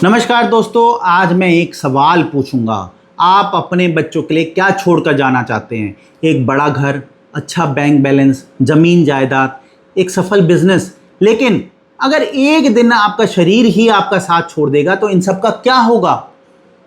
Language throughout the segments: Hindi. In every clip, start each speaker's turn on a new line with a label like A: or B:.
A: नमस्कार दोस्तों, आज मैं एक सवाल पूछूंगा। आप अपने बच्चों के लिए क्या छोड़कर जाना चाहते हैं? एक बड़ा घर, अच्छा बैंक बैलेंस, ज़मीन जायदाद, एक सफल बिजनेस। लेकिन अगर एक दिन आपका शरीर ही आपका साथ छोड़ देगा तो इन सब का क्या होगा?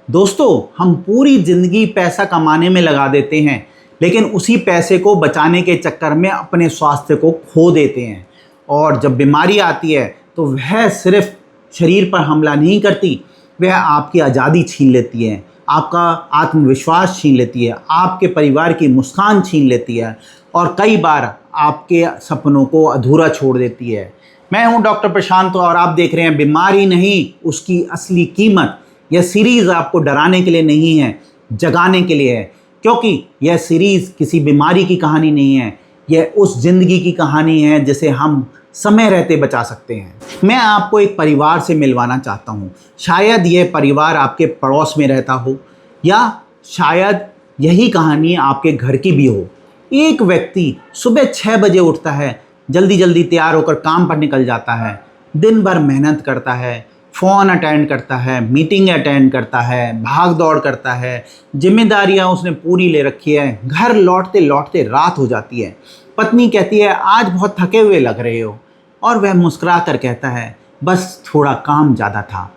A: दोस्तों, हम पूरी ज़िंदगी पैसा कमाने में लगा देते हैं, लेकिन उसी पैसे को बचाने के चक्कर में अपने स्वास्थ्य को खो देते हैं। और जब बीमारी आती है तो वह सिर्फ शरीर पर हमला नहीं करती, वह आपकी आज़ादी छीन लेती है, आपका आत्मविश्वास छीन लेती है, आपके परिवार की मुस्कान छीन लेती है और कई बार आपके सपनों को अधूरा छोड़ देती है। मैं हूं डॉक्टर प्रशांत और आप देख रहे हैं बीमारी नहीं, उसकी असली कीमत। यह सीरीज़ आपको डराने के लिए नहीं है, जगाने के लिए है, क्योंकि यह सीरीज़ किसी बीमारी की कहानी नहीं है, यह उस ज़िंदगी की कहानी है जिसे हम समय रहते बचा सकते हैं। मैं आपको एक परिवार से मिलवाना चाहता हूँ। शायद यह परिवार आपके पड़ोस में रहता हो, या शायद यही कहानी आपके घर की भी हो। एक व्यक्ति सुबह 6 बजे उठता है, जल्दी जल्दी तैयार होकर काम पर निकल जाता है, दिन भर मेहनत करता है, फ़ोन अटेंड करता है, मीटिंग अटेंड करता है, भाग दौड़ करता है, जिम्मेदारियां उसने पूरी ले रखी है। घर लौटते लौटते रात हो जाती है। पत्नी कहती है, आज बहुत थके हुए लग रहे हो, और वह मुस्कुरा कर कहता है, बस थोड़ा काम ज़्यादा था।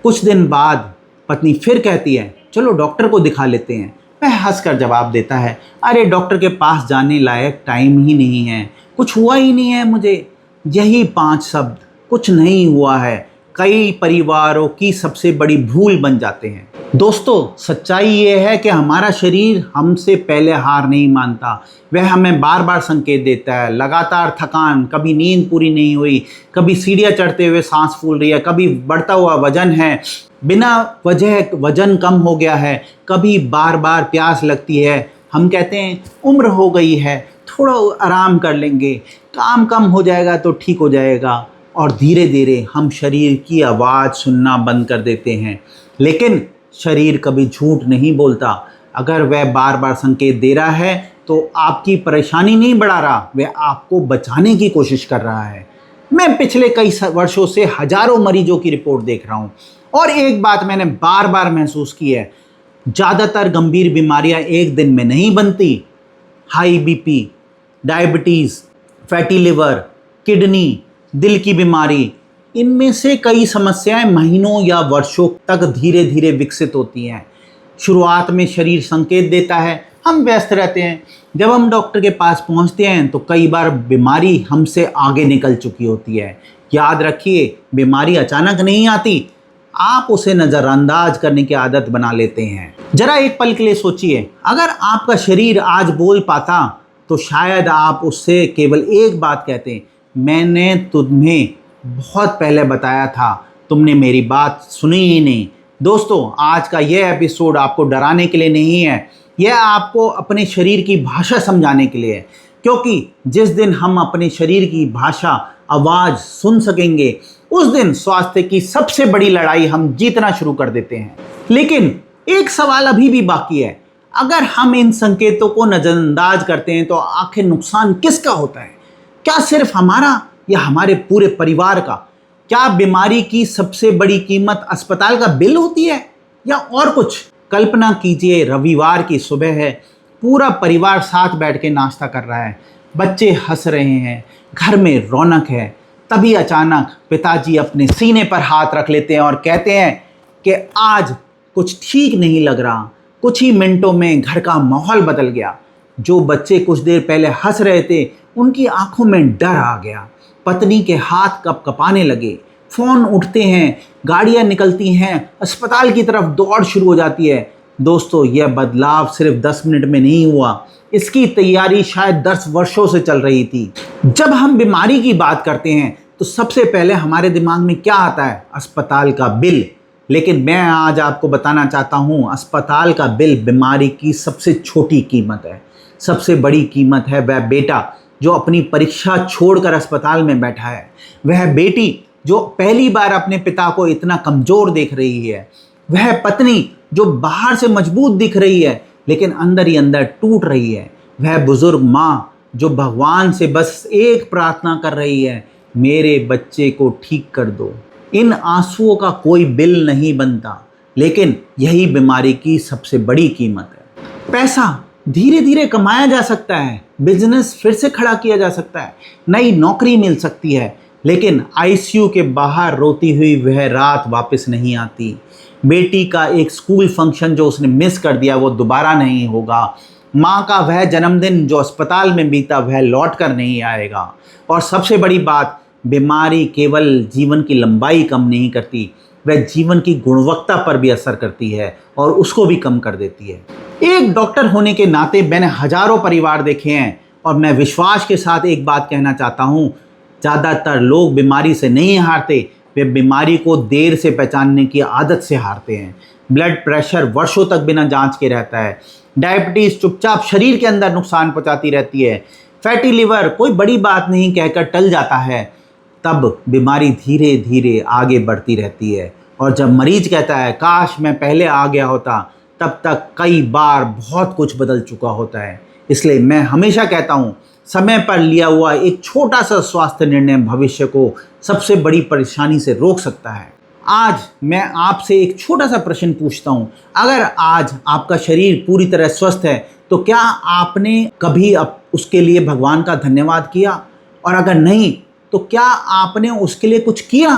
A: कुछ दिन बाद पत्नी फिर कहती है, चलो डॉक्टर को दिखा लेते हैं। वह हंसकर जवाब देता है, अरे डॉक्टर के पास जाने लायक टाइम ही नहीं है, कुछ हुआ ही नहीं है मुझे। यही 5 शब्द, कुछ नहीं हुआ है, कई परिवारों की सबसे बड़ी भूल बन जाते हैं। दोस्तों, सच्चाई ये है कि हमारा शरीर हमसे पहले हार नहीं मानता। वह हमें बार बार संकेत देता है। लगातार थकान, कभी नींद पूरी नहीं हुई, कभी सीढ़ियाँ चढ़ते हुए सांस फूल रही है, कभी बढ़ता हुआ वजन है, बिना वजह वजन कम हो गया है, कभी बार बार प्यास लगती है। हम कहते हैं उम्र हो गई है, थोड़ा आराम कर लेंगे, काम कम हो जाएगा तो ठीक हो जाएगा, और धीरे धीरे हम शरीर की आवाज़ सुनना बंद कर देते हैं। लेकिन शरीर कभी झूठ नहीं बोलता। अगर वह बार बार संकेत दे रहा है तो आपकी परेशानी नहीं बढ़ा रहा, वह आपको बचाने की कोशिश कर रहा है। मैं पिछले कई वर्षों से हजारों मरीजों की रिपोर्ट देख रहा हूँ, और एक बात मैंने बार बार महसूस की है, ज़्यादातर गंभीर बीमारियाँ एक दिन में नहीं बनती। High BP, diabetes, fatty liver, kidney, दिल की बीमारी, इनमें से कई समस्याएं महीनों या वर्षों तक धीरे धीरे विकसित होती हैं। शुरुआत में शरीर संकेत देता है, हम व्यस्त रहते हैं। जब हम डॉक्टर के पास पहुंचते हैं तो कई बार बीमारी हमसे आगे निकल चुकी होती है। याद रखिए, बीमारी अचानक नहीं आती, आप उसे नज़रअंदाज करने की आदत बना लेते हैं। जरा एक पल के लिए सोचिए, अगर आपका शरीर आज बोल पाता तो शायद आप उससे केवल एक बात कहते, मैंने तुम्हें बहुत पहले बताया था, तुमने मेरी बात सुनी ही नहीं। दोस्तों, आज का यह एपिसोड आपको डराने के लिए नहीं है, यह आपको अपने शरीर की भाषा समझाने के लिए है। क्योंकि जिस दिन हम अपने शरीर की भाषा, आवाज़ सुन सकेंगे, उस दिन स्वास्थ्य की सबसे बड़ी लड़ाई हम जीतना शुरू कर देते हैं। लेकिन एक सवाल अभी भी बाकी है, अगर हम इन संकेतों को नज़रअंदाज करते हैं तो आखिर नुकसान किसका होता है? क्या सिर्फ हमारा या हमारे पूरे परिवार का? क्या बीमारी की सबसे बड़ी कीमत अस्पताल का बिल होती है, या और कुछ? कल्पना कीजिए, रविवार की सुबह है, पूरा परिवार साथ बैठ के नाश्ता कर रहा है, बच्चे हंस रहे हैं, घर में रौनक है। तभी अचानक पिताजी अपने सीने पर हाथ रख लेते हैं और कहते हैं कि आज कुछ ठीक नहीं लग रहा। कुछ ही मिनटों में घर का माहौल बदल गया। जो बच्चे कुछ देर पहले हंस रहे थे, उनकी आंखों में डर आ गया। पत्नी के हाथ कँपाने लगे, फ़ोन उठते हैं, गाड़ियाँ निकलती हैं, अस्पताल की तरफ दौड़ शुरू हो जाती है। दोस्तों, यह बदलाव सिर्फ 10 मिनट में नहीं हुआ, इसकी तैयारी शायद 10 वर्षों से चल रही थी। जब हम बीमारी की बात करते हैं तो सबसे पहले हमारे दिमाग में क्या आता है? अस्पताल का बिल। लेकिन मैं आज आपको बताना चाहता हूँ, अस्पताल का बिल बीमारी की सबसे छोटी कीमत है। सबसे बड़ी कीमत है वह बेटा जो अपनी परीक्षा छोड़कर अस्पताल में बैठा है, वह बेटी जो पहली बार अपने पिता को इतना कमज़ोर देख रही है, वह पत्नी जो बाहर से मजबूत दिख रही है लेकिन अंदर ही अंदर टूट रही है, वह बुज़ुर्ग माँ जो भगवान से बस एक प्रार्थना कर रही है, मेरे बच्चे को ठीक कर दो। इन आंसुओं का कोई बिल नहीं बनता, लेकिन यही बीमारी की सबसे बड़ी कीमत है। पैसा धीरे धीरे कमाया जा सकता है, बिजनेस फिर से खड़ा किया जा सकता है, नई नौकरी मिल सकती है, लेकिन आईसीयू के बाहर रोती हुई वह रात वापस नहीं आती। बेटी का एक स्कूल फंक्शन जो उसने मिस कर दिया वो दोबारा नहीं होगा। माँ का वह जन्मदिन जो अस्पताल में बीता वह लौट कर नहीं आएगा। और सबसे बड़ी बात, बीमारी केवल जीवन की लंबाई कम नहीं करती, वह जीवन की गुणवत्ता पर भी असर करती है और उसको भी कम कर देती है। एक डॉक्टर होने के नाते मैंने हजारों परिवार देखे हैं और मैं विश्वास के साथ एक बात कहना चाहता हूँ, ज़्यादातर लोग बीमारी से नहीं हारते, वे बीमारी को देर से पहचानने की आदत से हारते हैं। ब्लड प्रेशर वर्षों तक बिना जांच के रहता है, डायबिटीज़ चुपचाप शरीर के अंदर नुकसान पहुंचाती रहती है, फैटी लिवर कोई बड़ी बात नहीं कहकर टल जाता है, तब बीमारी धीरे धीरे आगे बढ़ती रहती है। और जब मरीज कहता है काश मैं पहले आ गया होता, तब तक कई बार बहुत कुछ बदल चुका होता है। इसलिए मैं हमेशा कहता हूँ, समय पर लिया हुआ एक छोटा सा स्वास्थ्य निर्णय भविष्य को सबसे बड़ी परेशानी से रोक सकता है। आज मैं आपसे एक छोटा सा प्रश्न पूछता हूँ, अगर आज आपका शरीर पूरी तरह स्वस्थ है तो क्या आपने कभी उसके लिए भगवान का धन्यवाद किया? और अगर नहीं तो क्या आपने उसके लिए कुछ किया?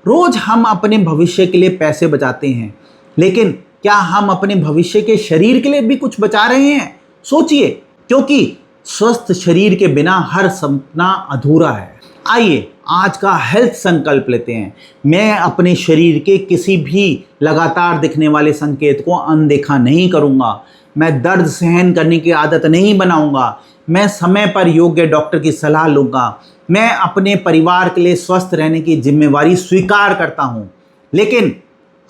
A: रोज हम अपने भविष्य के लिए पैसे बचाते हैं, लेकिन क्या हम अपने भविष्य के शरीर के लिए भी कुछ बचा रहे हैं? सोचिए, क्योंकि स्वस्थ शरीर के बिना हर सपना अधूरा है। आइए आज का हेल्थ संकल्प लेते हैं। मैं अपने शरीर के किसी भी लगातार दिखने वाले संकेत को अनदेखा नहीं करूंगा। मैं दर्द सहन करने की आदत नहीं बनाऊंगा। मैं समय पर योग्य डॉक्टर की सलाह लूंगा। मैं अपने परिवार के लिए स्वस्थ रहने की जिम्मेवारी स्वीकार करता हूं। लेकिन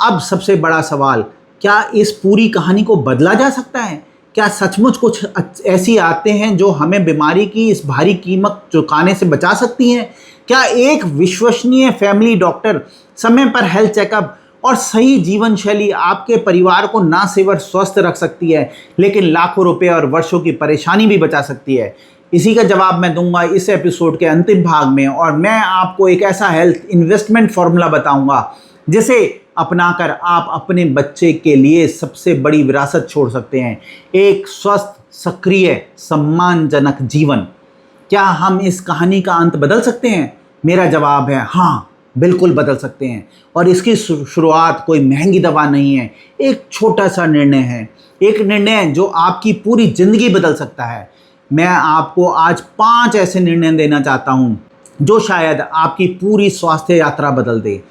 A: अब सबसे बड़ा सवाल, क्या इस पूरी कहानी को बदला जा सकता है? क्या सचमुच कुछ ऐसी आदतें हैं जो हमें बीमारी की इस भारी कीमत चुकाने से बचा सकती हैं? क्या एक विश्वसनीय फैमिली डॉक्टर, समय पर हेल्थ चेकअप और सही जीवन शैली आपके परिवार को ना सिर्फ स्वस्थ रख सकती है, लेकिन लाखों रुपए और वर्षों की परेशानी भी बचा सकती है? इसी का जवाब मैं दूंगा इस एपिसोड के अंतिम भाग में। और मैं आपको एक ऐसा हेल्थ इन्वेस्टमेंट फॉर्मूला बताऊंगा जिसे अपनाकर आप अपने बच्चे के लिए सबसे बड़ी विरासत छोड़ सकते हैं, एक स्वस्थ, सक्रिय, सम्मानजनक जीवन। क्या हम इस कहानी का अंत बदल सकते हैं? मेरा जवाब है हाँ, बिल्कुल बदल सकते हैं। और इसकी शुरुआत कोई महंगी दवा नहीं है, एक छोटा सा निर्णय है, एक निर्णय जो आपकी पूरी जिंदगी बदल सकता है। मैं आपको आज 5 ऐसे निर्णय देना चाहता हूं जो शायद आपकी पूरी स्वास्थ्य यात्रा बदल दे।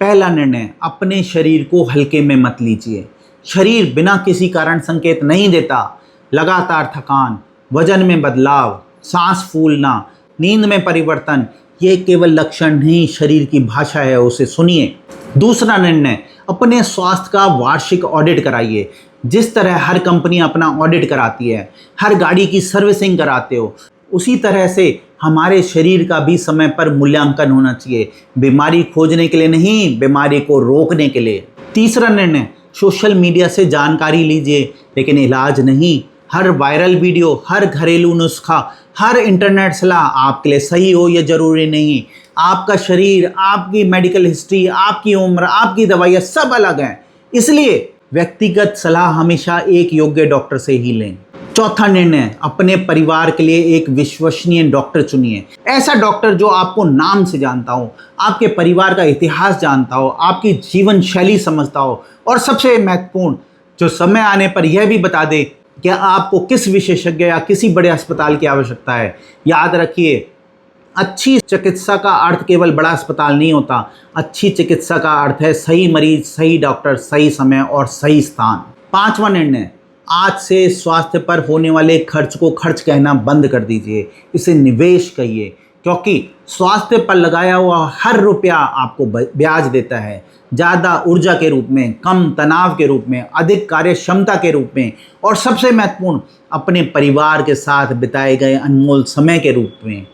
A: पहला निर्णय, अपने शरीर को हल्के में मत लीजिए। शरीर बिना किसी कारण संकेत नहीं देता। लगातार थकान, वजन में बदलाव, सांस फूलना, नींद में परिवर्तन, ये केवल लक्षण नहीं, शरीर की भाषा है, उसे सुनिए। दूसरा निर्णय, अपने स्वास्थ्य का वार्षिक ऑडिट कराइए। जिस तरह हर कंपनी अपना ऑडिट कराती है, हर गाड़ी की सर्विसिंग कराते हो, उसी तरह से हमारे शरीर का भी समय पर मूल्यांकन होना चाहिए। बीमारी खोजने के लिए नहीं, बीमारी को रोकने के लिए। तीसरा निर्णय, सोशल मीडिया से जानकारी लीजिए, लेकिन इलाज नहीं। हर वायरल वीडियो, हर घरेलू नुस्खा, हर इंटरनेट सलाह आपके लिए सही हो ये जरूरी नहीं। आपका शरीर, आपकी मेडिकल हिस्ट्री, आपकी उम्र, आपकी दवाइयाँ सब अलग हैं, इसलिए व्यक्तिगत सलाह हमेशा एक योग्य डॉक्टर से ही लें। चौथा निर्णय, अपने परिवार के लिए एक विश्वसनीय डॉक्टर चुनिए। ऐसा डॉक्टर जो आपको नाम से जानता हो, आपके परिवार का इतिहास जानता हो, आपकी जीवन शैली समझता हो, और सबसे महत्वपूर्ण, जो समय आने पर यह भी बता दे कि आपको किस विशेषज्ञ या किसी बड़े अस्पताल की आवश्यकता है। याद रखिए, अच्छी चिकित्सा का अर्थ केवल बड़ा अस्पताल नहीं होता। अच्छी चिकित्सा का अर्थ है सही मरीज, सही डॉक्टर, सही समय और सही स्थान। पांचवा निर्णय, आज से स्वास्थ्य पर होने वाले खर्च को खर्च कहना बंद कर दीजिए, इसे निवेश कहिए, क्योंकि स्वास्थ्य पर लगाया हुआ हर रुपया आपको ब्याज देता है। ज़्यादा ऊर्जा के रूप में, कम तनाव के रूप में, अधिक कार्य क्षमता के रूप में, और सबसे महत्वपूर्ण, अपने परिवार के साथ बिताए गए अनमोल समय के रूप में।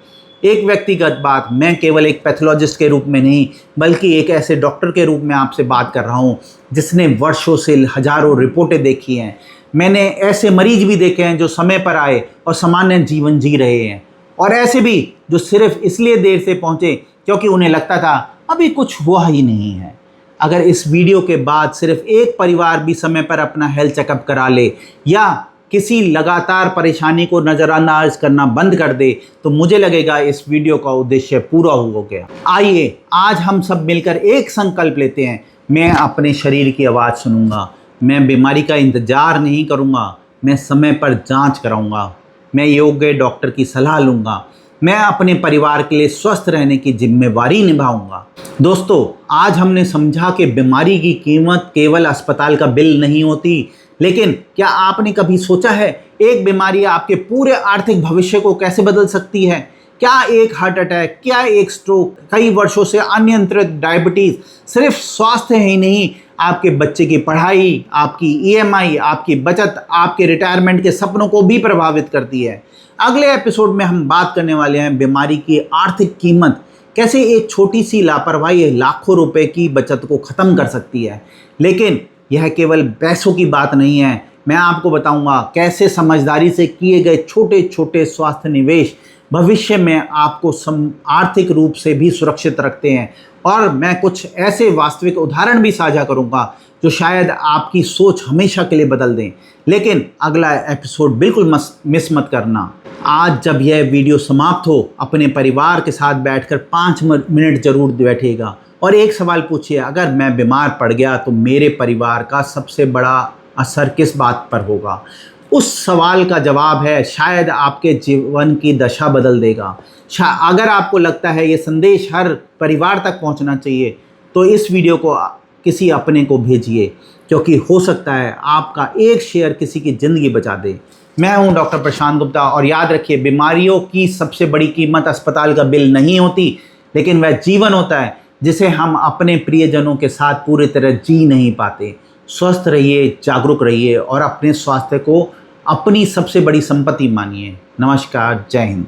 A: एक व्यक्तिगत बात, मैं केवल एक पैथोलॉजिस्ट के रूप में नहीं, बल्कि एक ऐसे डॉक्टर के रूप में आपसे बात कर रहा हूँ जिसने वर्षों से हजारों रिपोर्टें देखी हैं। मैंने ऐसे मरीज भी देखे हैं जो समय पर आए और सामान्य जीवन जी रहे हैं, और ऐसे भी जो सिर्फ इसलिए देर से पहुँचे क्योंकि उन्हें लगता था अभी कुछ हुआ ही नहीं है। अगर इस वीडियो के बाद सिर्फ एक परिवार भी समय पर अपना हेल्थ चेकअप करा ले या किसी लगातार परेशानी को नज़रअंदाज करना बंद कर दे तो मुझे लगेगा इस वीडियो का उद्देश्य पूरा हो गया। आइए आज हम सब मिलकर एक संकल्प लेते हैं। मैं अपने शरीर की आवाज़ सुनूंगा, मैं बीमारी का इंतज़ार नहीं करूंगा, मैं समय पर जांच कराऊंगा, मैं योग्य डॉक्टर की सलाह लूंगा, मैं अपने परिवार के लिए स्वस्थ रहने की जिम्मेवारी निभाऊंगा। दोस्तों, आज हमने समझा कि बीमारी की कीमत केवल अस्पताल का बिल नहीं होती, लेकिन क्या आपने कभी सोचा है एक बीमारी आपके पूरे आर्थिक भविष्य को कैसे बदल सकती है? क्या एक हार्ट अटैक, क्या एक स्ट्रोक, कई वर्षों से अनियंत्रित डायबिटीज सिर्फ स्वास्थ्य ही नहीं, आपके बच्चे की पढ़ाई, आपकी ईएमआई, आपकी बचत, आपके रिटायरमेंट के सपनों को भी प्रभावित करती है। अगले एपिसोड में हम बात करने वाले हैं बीमारी की आर्थिक कीमत, कैसे एक छोटी सी लापरवाही लाखों रुपए की बचत को ख़त्म कर सकती है। लेकिन यह केवल पैसों की बात नहीं है, मैं आपको बताऊंगा कैसे समझदारी से किए गए छोटे छोटे स्वास्थ्य निवेश भविष्य में आपको आर्थिक रूप से भी सुरक्षित रखते हैं। और मैं कुछ ऐसे वास्तविक उदाहरण भी साझा करूंगा जो शायद आपकी सोच हमेशा के लिए बदल दें। लेकिन अगला एपिसोड बिल्कुल मिस मत करना। आज जब यह वीडियो समाप्त हो, अपने परिवार के साथ बैठकर 5 मिनट जरूर बैठिएगा और एक सवाल पूछिए, अगर मैं बीमार पड़ गया तो मेरे परिवार का सबसे बड़ा असर किस बात पर होगा? उस सवाल का जवाब है शायद आपके जीवन की दशा बदल देगा। अगर आपको लगता है ये संदेश हर परिवार तक पहुंचना चाहिए तो इस वीडियो को किसी अपने को भेजिए, क्योंकि हो सकता है आपका एक शेयर किसी की ज़िंदगी बचा दे। मैं हूं डॉक्टर प्रशांत गुप्ता और याद रखिए, बीमारियों की सबसे बड़ी कीमत अस्पताल का बिल नहीं होती, लेकिन वह जीवन होता है जिसे हम अपने प्रियजनों के साथ पूरी तरह जी नहीं पाते। स्वस्थ रहिए, जागरूक रहिए और अपने स्वास्थ्य को अपनी सबसे बड़ी संपत्ति मानिए। नमस्कार, जय हिंद।